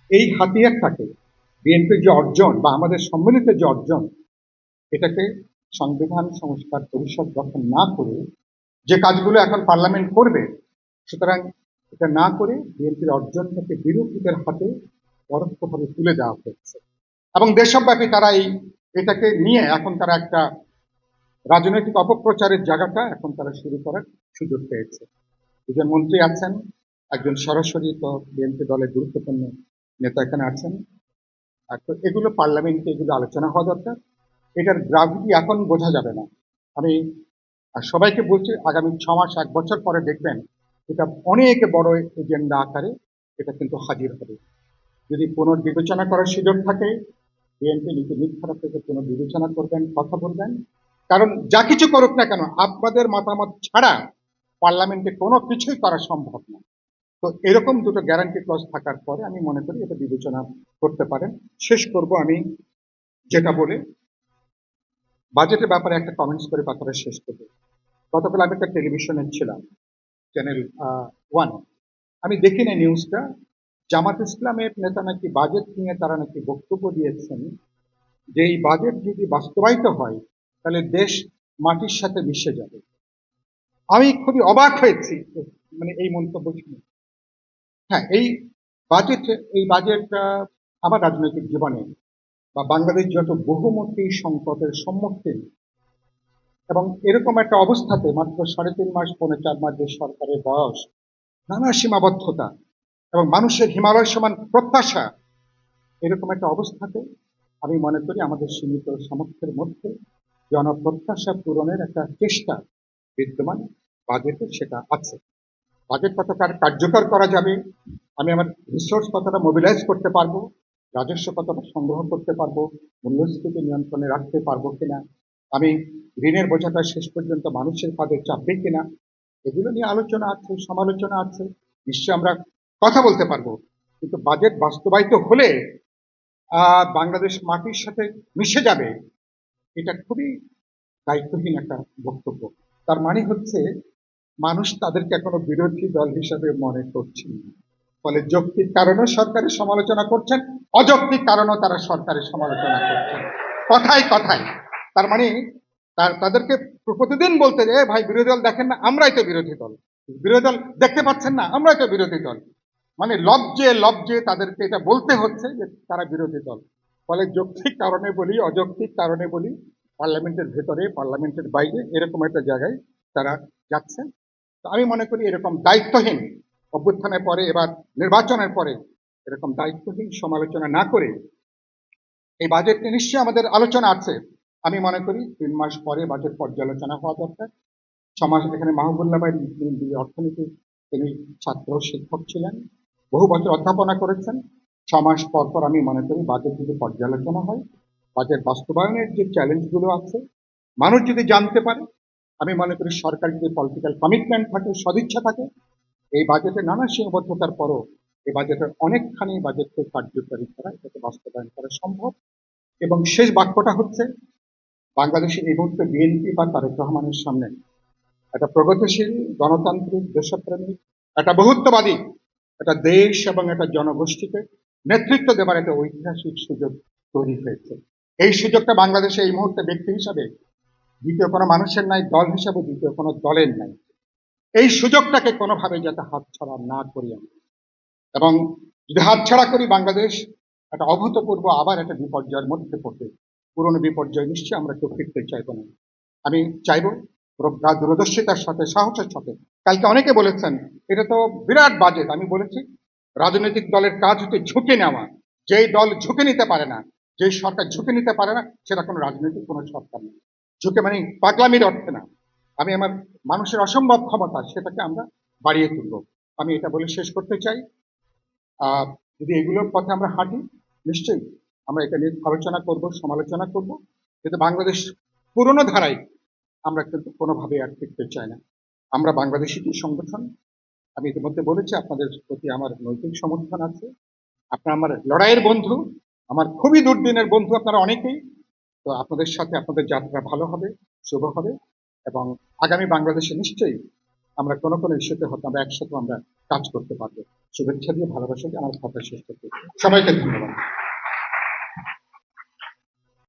এই হাতিয়ারটাকে বিএনপির যে অর্জন বা আমাদের সম্মিলিত যে অর্জন, এটাকে সংবিধান সংস্কার পরিষদ গঠন না করে যে কাজগুলো এখন পার্লামেন্ট করবে, সুতরাং এটা না করে বিএনপির অর্জনটাকে বিরোধীদের হাতে পরোক্ষভাবে তুলে দেওয়া হচ্ছে এবং দেশব্যাপী তারা এটাকে নিয়ে এখন তারা একটা রাজনৈতিক অপপ্রচারের জায়গাটা এখন তারা শুরু করার সুযোগ পেয়েছে। দুজন মন্ত্রী আছেন, একজন সরাসরি তো বিএনপি দলের গুরুত্বপূর্ণ নেতা এখানে আছেন। তো এগুলো পার্লামেন্টে এগুলো আলোচনা হওয়া দরকার। এটার গ্রাভিটি এখন বোঝা যাবে না। আমি সবাইকে বলছি, আগামী 6 মাস 1 বছর পরে দেখবেন এটা অনেক বড় এজেন্ডা আকারে এটা কিন্তু হাজির হবে। যদি পুনর্বিবেচনা করার সুযোগ থাকে, বিএনপি নীতি নির্ধারক থেকে পুনর্বিবেচনা করবেন, কথা বলবেন। কারণ যা কিছু করুক না কেন, আপনাদের মতামত ছাড়া পার্লামেন্টে কোনো কিছুই করা সম্ভব না। তো এরকম দুটো গ্যারান্টি ক্লজ থাকার পরে আমি মনে করি এটা বিবেচনা করতে পারেন। শেষ করব আমি যেটা বলে, বাজেটের ব্যাপারে একটা কমেন্টস করে কথাটা শেষ করব। গতকাল আমি একটা টেলিভিশনে ছিলাম, চ্যানেল 1। আমি দেখি না নিউজটা, জামাত ইসলামের নেতা নাকি বাজেট নিয়ে তারা নাকি বক্তব্য দিয়েছেন যে এই বাজেট যদি বাস্তবায়িত হয় তাহলে দেশ মাটির সাথে মিশে যাবে। আমি খুবই অবাক হয়েছি মানে এই মন্তব্য শুনে। হ্যাঁ, এই বাজেট আমার রাজনৈতিক জীবনে বা বাংলাদেশ যত বহুমুখী সংকটের সম্মুখীন এবং এরকম একটা অবস্থাতে মাত্র 3.5 মাস 4.5 মাস যে সরকারের বয়স, নানা সীমাবদ্ধতা এবং মানুষের হিমালয় সমান প্রত্যাশা, এরকম একটা অবস্থাতে আমি মনে করি আমাদের সীমিত সামর্থ্যের মধ্যে জনপ্রত্যাশা পূরণের একটা চেষ্টা বিদ্যমান বাজেটে সেটা আছে। বাজেট কতটা কার্যকর করা যাবে, আমি আমার রিসোর্স কতটা মোবিলাইজ করতে পারবো, রাজস্ব কতটা সংগ্রহ করতে পারবো, মূল্যস্ফীতি নিয়ন্ত্রণে রাখতে পারবো কিনা, আমি ঋণের বোঝাটা শেষ পর্যন্ত মানুষের কাঁধে চাপবে কিনা, এগুলো নিয়ে আলোচনা আছে, সমালোচনা আছে, নিশ্চয়ই আমরা কথা বলতে পারবো। কিন্তু বাজেট বাস্তবায়িত হলে বাংলাদেশ মাটির সাথে মিশে যাবে, এটা খুবই দায়িত্বহীন একটা বক্তব্য। তার মানে হচ্ছে মানুষ তাদেরকে এখনো বিরোধী দল হিসেবে মনে করছেন, ফলে যৌক্তিক কারণেও সরকারের সমালোচনা করছেন, অযৌক্তিক কারণেও তারা সরকারের সমালোচনা করছেন, কথায় কথায়। তার মানে তাদেরকে প্রতিদিন বলতে যে ভাই বিরোধী দল দেখেন না, আমরাই তো বিরোধী দল, বিরোধী দল দেখতে পাচ্ছেন না, আমরাই তো বিরোধী দল। মানে লজ্জে লজ্জে তাদেরকে এটা বলতে হচ্ছে যে তারা বিরোধী দল। ফলে যৌক্তিক কারণে বলি, অযৌক্তিক কারণে বলি, পার্লামেন্টের ভেতরে পার্লামেন্টের বাইরে এরকম একটা জায়গায় তারা যাচ্ছেন। তো আমি মনে করি এরকম দায়িত্বহীন অভ্যুত্থানের পরে, এবার নির্বাচনের পরে এরকম দায়িত্বহীন সমালোচনা না করে এই বাজেট নিয়ে নিশ্চয়ই আমাদের আলোচনা আছে। আমি মনে করি 3 মাস পরে বাজেট পর্যালোচনা হওয়া দরকার। 6 মাস এখানে মাহবুবুল্লাহ ভাই অর্থনীতি, তিনি ছাত্র শিক্ষক ছিলেন, বহু বছর অধ্যাপনা করেছেন। 6 মাস পর পর আমি মনে করি বাজেট যদি পর্যালোচনা হয়, বাজেট বাস্তবায়নের যে চ্যালেঞ্জগুলো আছে মানুষ যদি জানতে পারে, আমি মনে করি সরকার যদি পলিটিক্যাল কমিটমেন্ট থাকে, সদিচ্ছা থাকে, এই বাজেটে নানা সীমাবদ্ধতার পরও এই বাজেটের অনেকখানি বাজেটকে কার্যকরী করা, এটাকে বাস্তবায়ন করা সম্ভব। এবং শেষ বাক্যটা হচ্ছে, বাংলাদেশে এই মুহূর্তে বিএনপি বা তারেক রহমানের সামনে একটা প্রগতিশীল, গণতান্ত্রিক, দেশপ্রেমিক, একটা বহুত্ববাদী একটা দেশ এবং একটা জনগোষ্ঠীকে নেতৃত্ব দেবার একটা ঐতিহাসিক সুযোগ তৈরি হয়েছে। এই সুযোগটা বাংলাদেশে এই মুহূর্তে ব্যক্তি হিসাবে দ্বিতীয় কোনো মানুষের নাই, দল হিসাবে দ্বিতীয় কোনো দলের নাই। এই সুযোগটাকে কোনোভাবে যাতে হাতছাড়া না করি আমরা, এবং যদি হাতছাড়া করি বাংলাদেশ একটা অভূতপূর্ব আবার একটা বিপর্যয়ের মধ্যে পড়বে। পুরনো বিপর্যয় নিশ্চয়ই আমরা কেউ ফিরতে চাইবো না। আমি চাইবো দূরদর্শিতার সাথে, সাহসের সাথে। কালকে অনেকে বলেছেন এটা তো বিরাট বাজেট, আমি বলেছি রাজনৈতিক দলের কাজ হচ্ছে ঝুঁকি নেওয়া। যেই দল ঝুঁকে নিতে পারে না, যেই সরকার ঝুঁকে নিতে পারে না, সেটা কোনো রাজনৈতিক কোনো সরকার নেই। ঝুঁকে মানে পাগলামির অর্থে না, আমি আমার মানুষের অসম্ভব ক্ষমতা সেটাকে আমরা বাড়িয়ে তুলব। আমি এটা বলে শেষ করতে চাই, যদি এগুলোর পথে আমরা হাঁটি, নিশ্চয়ই আমরা এটা নিয়ে আলোচনা করব, সমালোচনা করব, কিন্তু বাংলাদেশ পুরনো ধারায় আমরা কিন্তু কোনোভাবে আর ফিরতে চাই না। আমরা বাংলাদেশি যে সংগঠন, আমি ইতিমধ্যে বলেছি আপনাদের প্রতি আমার নৈতিক সমর্থন আছে। আপনারা আমার লড়াইয়ের বন্ধু, আমার খুবই দুর্দিনের বন্ধু আপনারা অনেকেই। তো আপনাদের সাথে আপনাদের যাত্রা ভালো হবে, শুভ হবে, এবং আগামী বাংলাদেশে নিশ্চয়ই আমরা কোনো কোনো ইস্যুতে হয়তো আমরা একসাথে আমরা কাজ করতে পারবো। শুভেচ্ছা দিয়ে ভালোবাসা দিয়ে আমার কথা শেষ করতে সবাইকে ধন্যবাদ।